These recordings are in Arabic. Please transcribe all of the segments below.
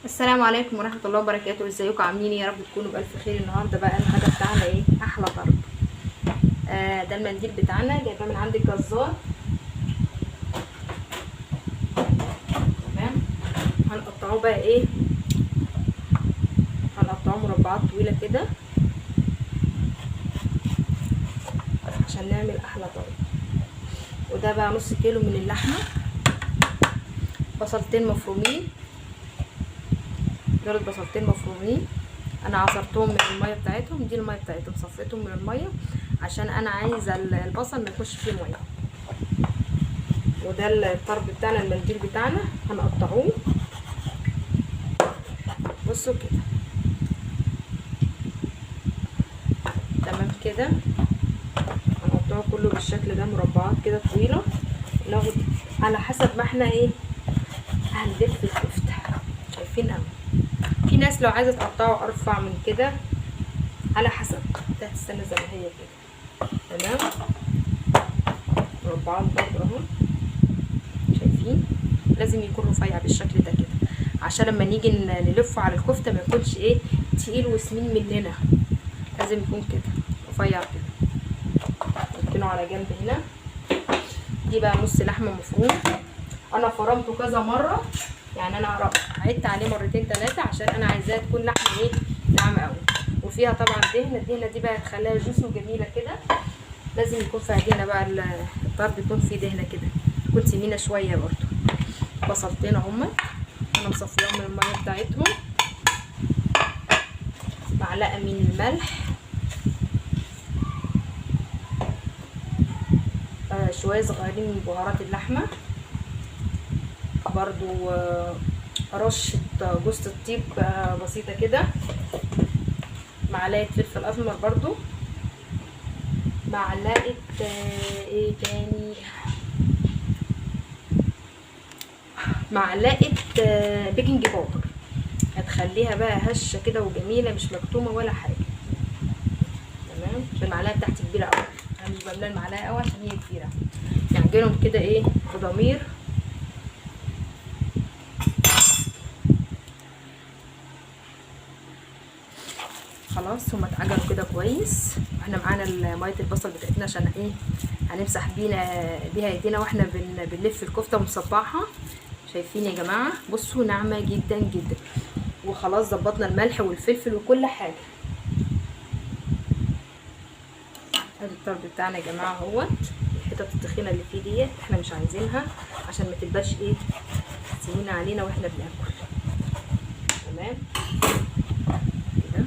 السلام عليكم ورحمه الله وبركاته. ازيكم عاملين ايه؟ يا رب تكونوا بالف خير. النهارده بقى الحاجه بتاعنا ايه؟ احلى طرب. ده المنديل بتاعنا جايباه من عند الجزار. تمام. هنقطعه بقى ايه؟ هنقطعه مربعات طويله كده عشان نعمل احلى طرب. وده بقى نص كيلو من اللحمه، بصلتين مفرومين. دول بصلتين مفرومين انا عصرتهم من الميه بتاعتهم، دي الميه بتاعتهم صفيتهم من الميه عشان انا عايزه البصل ما يخش فيه ميه. وده الطرب بتاعنا، المنديل بتاعنا هنقطعوه. بصوا كده تمام كده. هنقطعه كله بالشكل ده مربعات كده طويله، ناخد على حسب ما احنا ايه هنلف الكفته. شايفين اهو. في ناس لو عايزه تقطعه ارفع من كده على حسب، ده هتستنى زي ما هي كده. تمام. مربعات برضه اهو. شايفين؟ لازم يكون رفيع بالشكل ده كده عشان لما نيجي نلفه على الكفته ما يكونش ايه تقيل وسمين مننا. لازم يكون كده رفيع كده. نركنه على جنب هنا. دي بقى نص لحمه مفروم، انا فرمته كذا مره، يعني انا عدت عليه مرتين ثلاثه عشان انا عايزاها تكون لحمه ايه ناعمه قوي. وفيها طبعا دهنه، الدهنه دي بقى تخليها جوسي وجميله كده. لازم يكون فيها دهنه بقى، الطرب يكون فيه دهنه كده، تكون سمينه شويه برضو. بصلتين اهما انا مصفيهم من الميه بتاعتهم. معلقه من الملح، شويه صغيرين من بهارات اللحمه برضو، رشه جوز الطيب بسيطه كده، معلقه فلفل اسمر برضو، معلقه ايه تاني، معلقه بيكنج باودر، هتخليها بقى هشه كده وجميله مش مكتومه ولا حاجه. تمام. المعلقه بتاعتي كبيره قوي، انا مش بملى المعلقه قوي عشان هي كبيره. نعجنهم كده ايه بضمير. خلاص هما اتعجنوا كده كويس. واحنا معانا ميه البصل بتاعتنا عشان ايه هنمسح بيها ايدينا واحنا بنلف الكفته ونصبعها. شايفين يا جماعه؟ بصوا ناعمه جدا جدا. وخلاص ظبطنا الملح والفلفل وكل حاجه. ادي الطرب بتاعنا يا جماعه اهوت. الحتت التخينه اللي فيه ديت احنا مش عايزينها عشان ما تبقاش ايه سمينه علينا واحنا بناكل. تمام كده.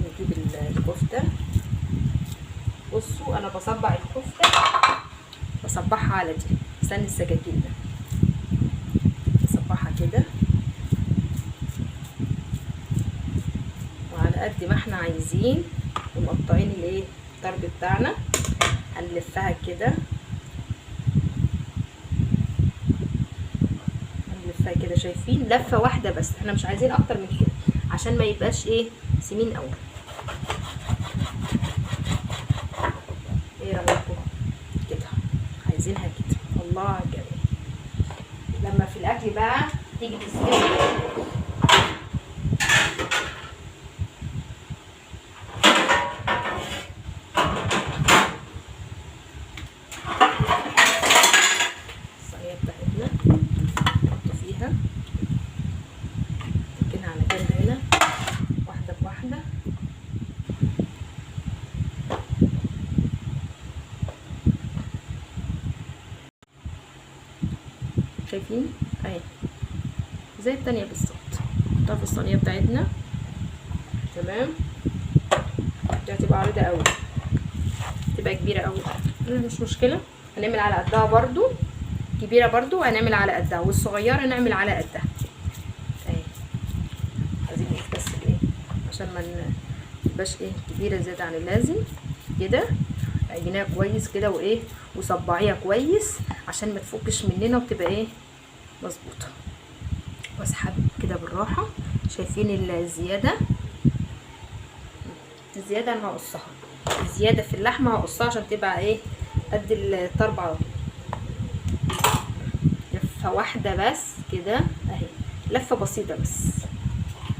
نجيب الكفته. بصوا انا بصبع الكفته، بصبعها على دي استني السكاكين ده، بصبعها كده وعلى قد ما احنا عايزين. ومقطعين الايه الطرب بتاعنا هنلفها كده، هنلفها كده. شايفين؟ لفه واحده بس، احنا مش عايزين اكتر من كده عشان ما يبقاش ايه سمين قوي. ايه رايكم كده؟ عايزينها كده. الله جميل. لما في الاكل بقى تيجي تستوي الصينيه بتاعتنا نحط فيها، نركنها على جنب هنا واحده بواحده. شايفين؟ اهي زي التانية بالظبط. نحطها في الصينيه بتاعتنا. تمام. دي هتبقى عريضه قوي، تبقى كبيره قوي مش مشكله، هنعمل على قدها برضو. كبيره برضو هنعمل على قدها، والصغيره نعمل على قدها. اهي عايزين بس ايه عشان ما تبقاش ايه كبيره زياده عن اللازم كده. عجنيها كويس كده وايه وصبعيها كويس عشان ما تفكش مننا وتبقى ايه مظبوطه. واسحب كده بالراحه. شايفين الزياده؟ الزياده انا هقصها، الزياده في اللحمه هقصها عشان تبقى ايه قد الطرب على طول. لفه لفه واحده بس كده اهي، لفه بسيطه بس،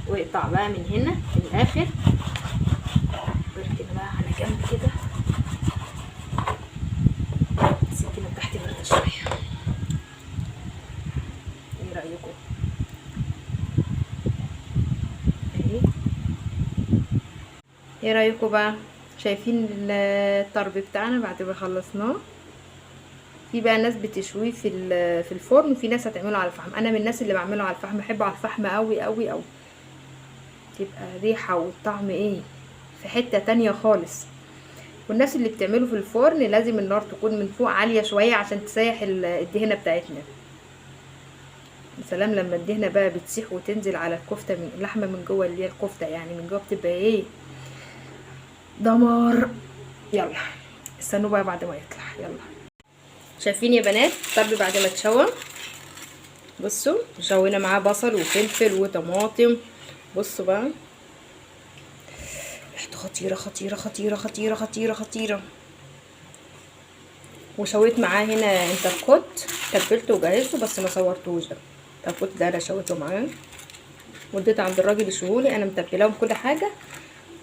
واقطع بقى من هنا للاخر. بركن بقى على جنب كده، السكينه بتاعتي برده شويه. ايه رايكم؟ اهي، ايه رايكم بقى؟ شايفين الطرب بتاعنا بعد ما خلصناه؟ في بقى ناس بتشويه في الفرن، وفي ناس هتعمله على الفحم. انا من الناس اللي بعمله على الفحم، بحبه على الفحم قوي قوي قوي، تبقى ريحه والطعم ايه في حته تانية خالص. والناس اللي بتعمله في الفرن لازم النار تكون من فوق عاليه شويه عشان تسيح الدهنه بتاعتنا. سلام لما الدهنه بقى بتسيح وتنزل على الكفته، من اللحمه من جوه، اللي هي الكفته يعني من جوه، بتبقى ايه، دمار. يلا استنوا بقى بعد ما يطلع. يلا، شايفين يا بنات الطرب بعد ما اتشوى؟ بصوا شوينا معاه بصل وفلفل وطماطم. بصوا بقى ريحته خطيره خطيره خطيره خطيره خطيره خطيره. وشويت معاه هنا انتركوت، تبلته وجهزته بس ما صورتوش. ده الانتركوت ده انا شويته معاه وديته عند الراجل يشوهولي. انا متبلاه كل حاجه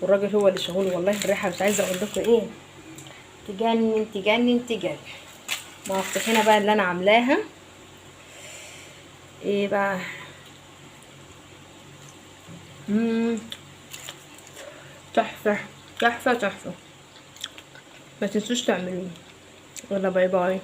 والراجل هو اللي شوهولي. والله الريحه مش عايزه اقول لكم ايه، تجنن تجنن تجنن. مع الطحينه بقى اللي انا عاملاها، ايه بقى، تحفه تحفه تحفه. ما تنسوش تعملوه. يلا باي باي.